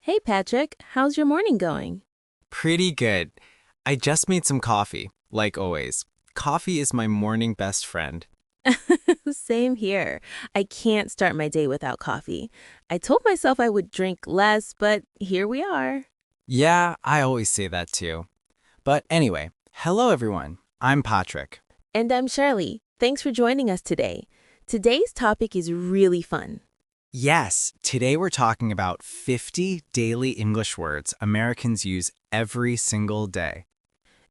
Hey Patrick, how's your morning going? Pretty good. I just made some coffee, like always. Coffee is my morning best friend. Same here. I can't start my day without coffee. I told myself I would drink less, but here we are. Yeah, I always say that too. But anyway, hello everyone. I'm Patrick. And I'm Shirley. Thanks for joining us today. Today's topic is really fun. Yes, today we're talking about 50 daily English words Americans use every single day.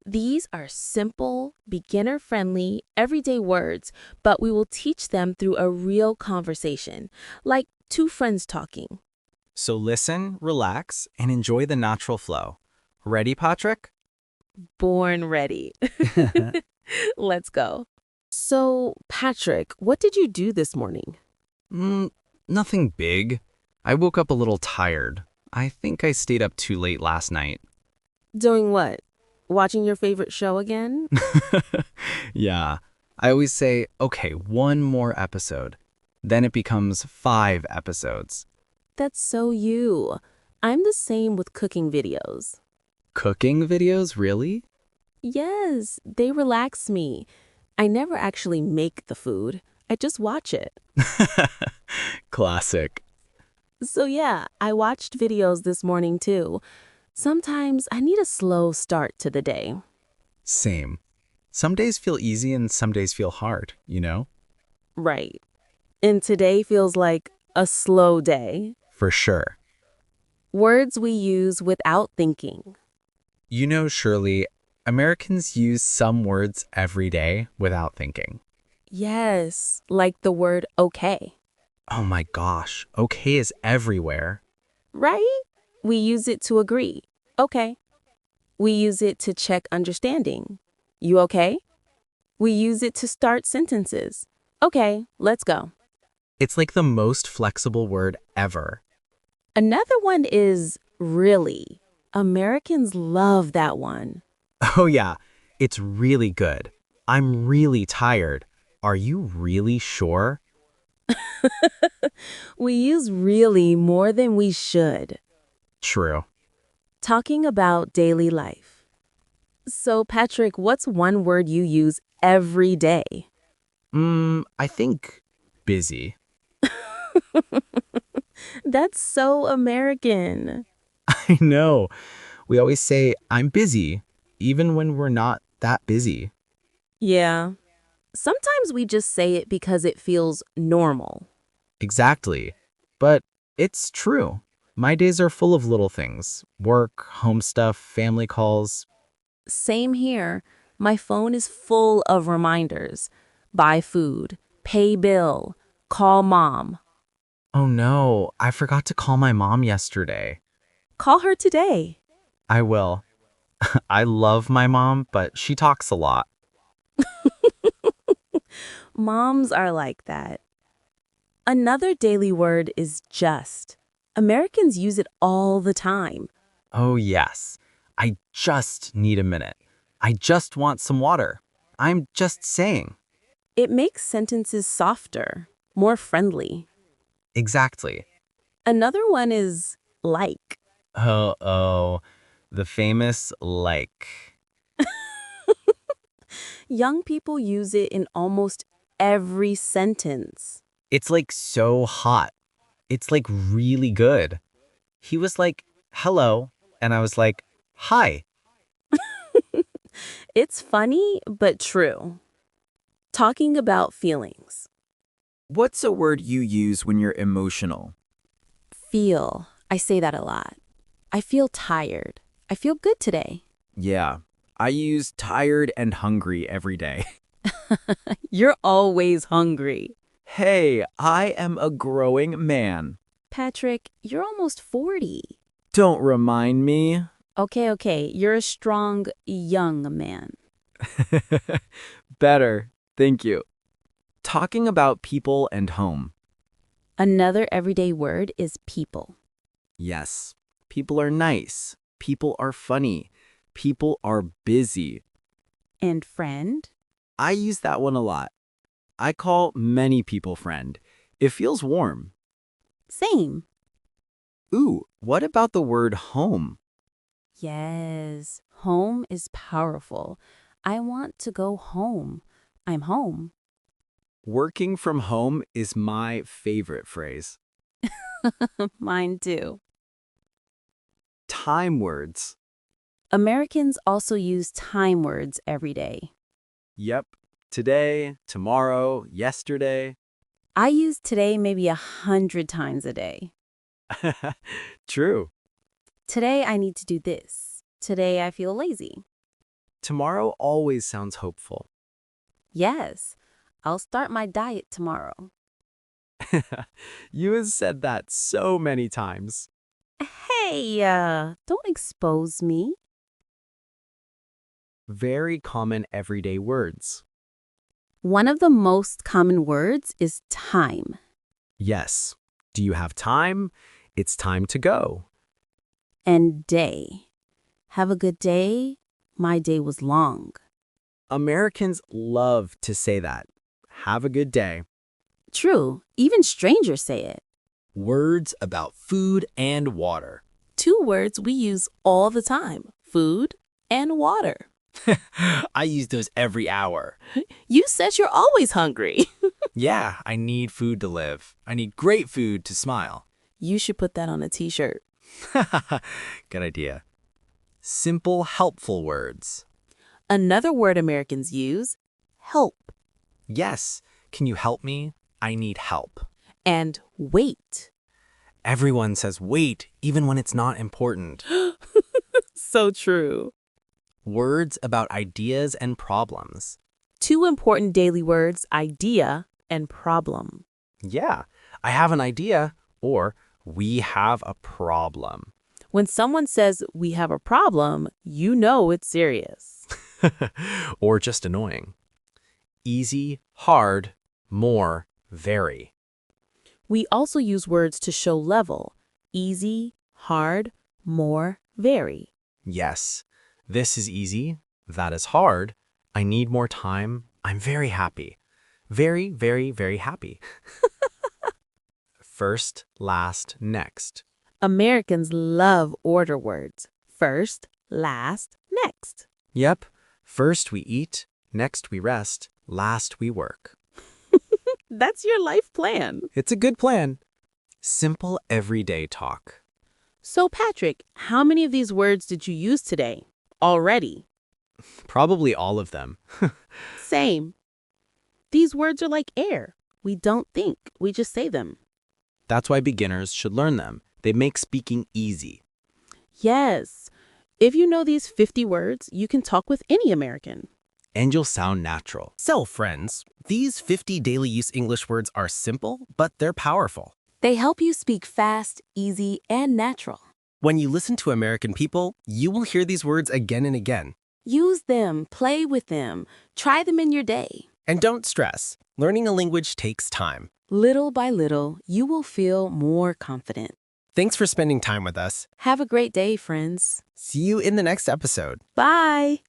These are simple, beginner friendly, everyday words, but we will teach them through a real conversation, like two friends talking. So listen, relax, and enjoy the natural flow. Ready, Patrick? Born ready. Let's go. So, Patrick, what did you do this morning? Mm, Nothing big. I woke up a little tired. I think I stayed up too late last night. Doing what? Watching your favorite show again? Yeah. I always say, okay, one more episode. Then it becomes 5 episodes. That's so you. I'm the same with cooking videos. Cooking videos, really? Yes, they relax me. I never actually make the food. I just watch it. Classic. So yeah, I watched videos this morning too. Sometimes I need a slow start to the day. Same. Some days feel easy and some days feel hard, you know? Right. And today feels like a slow day. For sure. Words we use without thinking. You know, Shirley, Americans use some words every day without thinking. Yes, like the word okay. Oh my gosh, okay is everywhere. Right? We use it to agree. Okay. We use it to check understanding. You okay? We use it to start sentences. Okay, let's go. It's like the most flexible word ever. Another one is really. Americans love that one. Oh, yeah, it's really good. I'm really tired. Are you really sure? We use really more than we should. True. Talking about daily life. So, Patrick, what's one word you use every day? I think busy. That's so American. I know. We always say, I'm busy, even when we're not that busy. Yeah. Sometimes we just say it because it feels normal. Exactly. But it's true. My days are full of little things work, home stuff, family calls. Same here. My phone is full of reminders. Buy food, pay bill, call mom. Oh no, I forgot to call my mom yesterday. Call her today. I will. I love my mom, but she talks a lot. Moms are like that. Another daily word is just. Americans use it all the time. Oh, yes. I just need a minute. I just want some water. I'm just saying. It makes sentences softer, more friendly. Exactly. Another one is like. Oh, the famous like. Young people use it in almost every sentence. It's like so hot. It's like really good. He was like, hello. And I was like, hi. It's funny, but true. Talking about feelings. What's a word you use when you're emotional? Feel. I say that a lot. I feel tired. I feel good today. Yeah, I use tired and hungry every day. You're always hungry. Hey, I am a growing man. Patrick, you're almost 40. Don't remind me. Okay, you're a strong, young man. Better, thank you. Talking about people and home. Another everyday word is people. Yes, people are nice. People are funny. People are busy. And friend? I use that one a lot. I call many people friend. It feels warm. Same. Ooh, What about the word home? Yes, home is powerful. I want to go home. I'm home. Working from home is my favorite phrase. Mine too. Time words. Americans also use time words every day. Yep. Today, tomorrow, yesterday. I use today maybe 100 times a day. True. Today I need to do this. Today I feel lazy. Tomorrow always sounds hopeful. Yes, I'll start my diet tomorrow. You have said that so many times. Hey, don't expose me. Very common everyday words. One of the most common words is time. Yes. Do you have time? It's time to go. And day. Have a good day. My day was long. Americans love to say that. Have a good day. True, even strangers say it. Words about food and water. Two words we use all the time, food and water. I use those every hour. You said you're always hungry. Yeah, I need food to live. I need great food to smile. You should put that on a t-shirt. Good idea. Simple, helpful words. Another word Americans use, help Yes, can you help me? I need help. and wait. Everyone says wait, even when it's not important. So true. Words about ideas and problems. Two important daily words, idea and problem. Yeah, I have an idea, or we have a problem. When someone says we have a problem, you know it's serious. Or just annoying. Easy, hard, more, very. We also use words to show level, easy, hard, more, very. Yes, this is easy, that is hard, I need more time, I'm very happy. Very, very, very happy. First, last, next. Americans love order words. First, last, next. Yep, first we eat, next we rest, last we work. That's your life plan. It's a good plan. Simple everyday talk. So, Patrick, how many of these words did you use today? Already? Probably all of them. Same. These words are like air. We don't think, we just say them. That's why beginners should learn them. They make speaking easy. Yes. If you know these 50 words, you can talk with any American. And you'll sound natural. So, friends, these 50 daily use English words are simple, but they're powerful. They help you speak fast, easy, and natural. When you listen to American people, you will hear these words again and again. Use them, play with them, try them in your day. And don't stress. Learning a language takes time. Little by little, you will feel more confident. Thanks for spending time with us. Have a great day, friends. See you in the next episode. Bye!